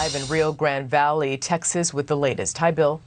live in Rio Grande Valley, Texas, with the latest. Hi, Bill.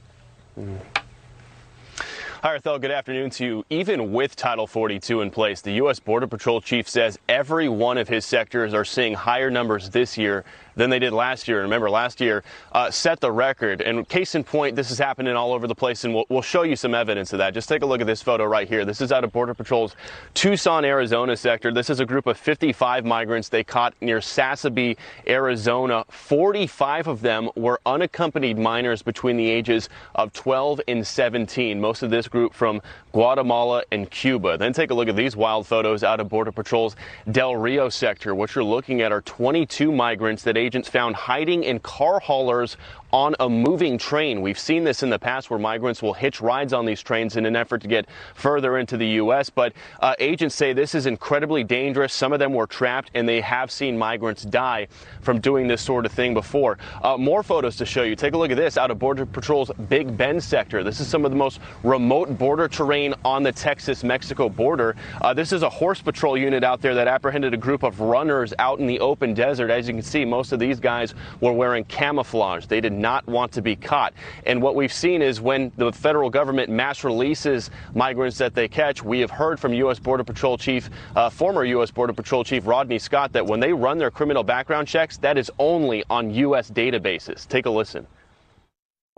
Hi, Arthel. Good afternoon to you. Even with Title 42 in place, the U.S. Border Patrol chief says every one of his sectors are seeing higher numbers this year than they did last year. And remember, last year set the record. And case in point, this is happening all over the place, and we'll show you some evidence of that. Just take a look at this photo right here. This is out of Border Patrol's Tucson, Arizona sector. This is a group of 55 migrants they caught near Sassabee, Arizona. 45 of them were unaccompanied minors between the ages of 12 and 17. Most of this group from Guatemala and Cuba. Then take a look at these wild photos out of Border Patrol's Del Rio sector. What you're looking at are 22 migrants that agents found hiding in car haulers on a moving train. We've seen this in the past where migrants will hitch rides on these trains in an effort to get further into the U.S. But agents say this is incredibly dangerous. Some of them were trapped, and they have seen migrants die from doing this sort of thing before. More photos to show you. Take a look at this out of Border Patrol's Big Bend sector. This is some of the most remote border terrain on the Texas-Mexico border. This is a horse patrol unit out there that apprehended a group of runners out in the open desert. As you can see, most of these guys were wearing camouflage. They did not want to be caught. And what we've seen is when the federal government mass releases migrants that they catch, we have heard from U.S. Border Patrol Chief, former U.S. Border Patrol Chief Rodney Scott, that when they run their criminal background checks, that is only on U.S. databases. Take a listen.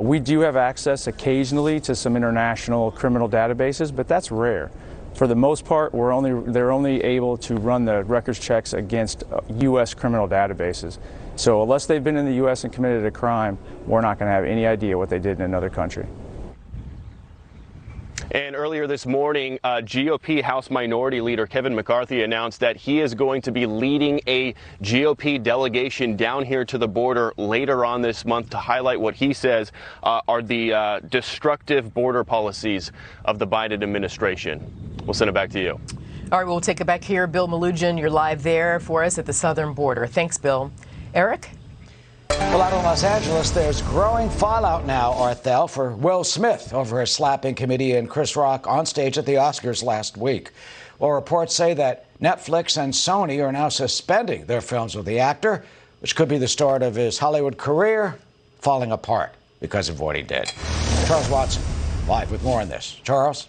We do have access occasionally to some international criminal databases, but that's rare. For the most part, they're only able to run the records checks against U.S. criminal databases. So unless they've been in the U.S. and committed a crime, we're not going to have any idea what they did in another country. And earlier this morning, GOP House Minority Leader Kevin McCarthy announced that he is going to be leading a GOP delegation down here to the border later on this month to highlight what he says are the destructive border policies of the Biden administration. We'll send it back to you. All right, we'll take it back here. Bill Malugin, you're live there for us at the southern border. Thanks, Bill. Eric? Well, out in Los Angeles, there's growing fallout now, Arthel, for Will Smith over his slapping comedian Chris Rock on stage at the Oscars last week. Well, reports say that Netflix and Sony are now suspending their films with the actor, which could be the start of his Hollywood career falling apart because of what he did. Charles Watson, live with more on this. Charles?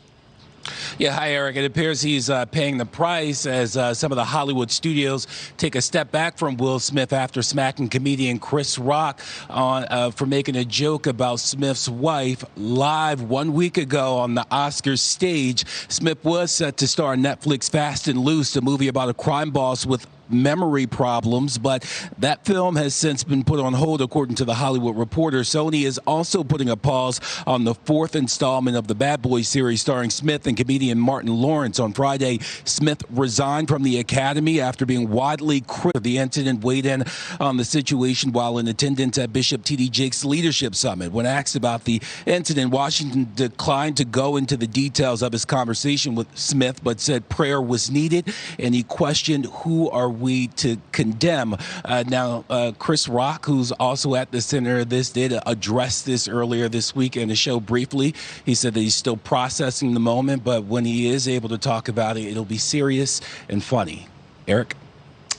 Yeah, hi, Eric. It appears he's paying the price as some of the Hollywood studios take a step back from Will Smith after smacking comedian Chris Rock for making a joke about Smith's wife live 1 week ago on the Oscars stage. Smith was set to star in Netflix Fast and Loose, a movie about a crime boss with memory problems, but that film has since been put on hold, according to the Hollywood Reporter. Sony is also putting a pause on the fourth installment of the Bad Boys series starring Smith and comedian Martin Lawrence. On Friday, Smith resigned from the Academy after being widely critical of the incident, weighed in on the situation while in attendance at Bishop T.D. Jakes' Leadership Summit. When asked about the incident, Washington declined to go into the details of his conversation with Smith, but said prayer was needed, and he questioned who are we to condemn. Now, Chris Rock, who's also at the center of this, did address this earlier this week in the show briefly. He said that he's still processing the moment, but when he is able to talk about it, it'll be serious and funny. Eric?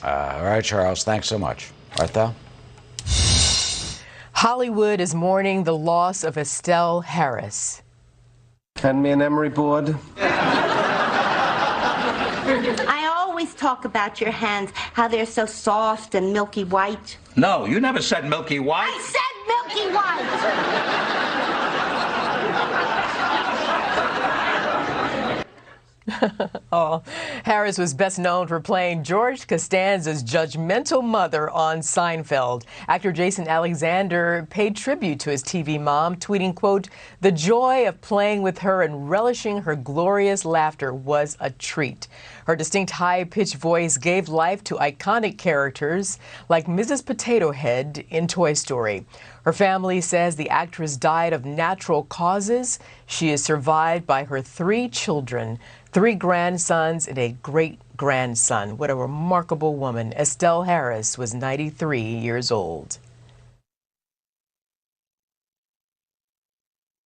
All right, Charles. Thanks so much. Arthel? Hollywood is mourning the loss of Estelle Harris. Hand me an emery board. I always talk about your hands, how they're so soft and milky white. No, you never said milky white. I said milky white! Oh, Harris was best known for playing George Costanza's judgmental mother on Seinfeld. Actor Jason Alexander paid tribute to his TV mom, tweeting, quote, "The joy of playing with her and relishing her glorious laughter was a treat. Her distinct high-pitched voice gave life to iconic characters like Mrs. Potato Head in Toy Story." Her family says the actress died of natural causes. She is survived by her 3 children, 3 grandsons, and a great-grandson. What a remarkable woman. Estelle Harris was 93 years old.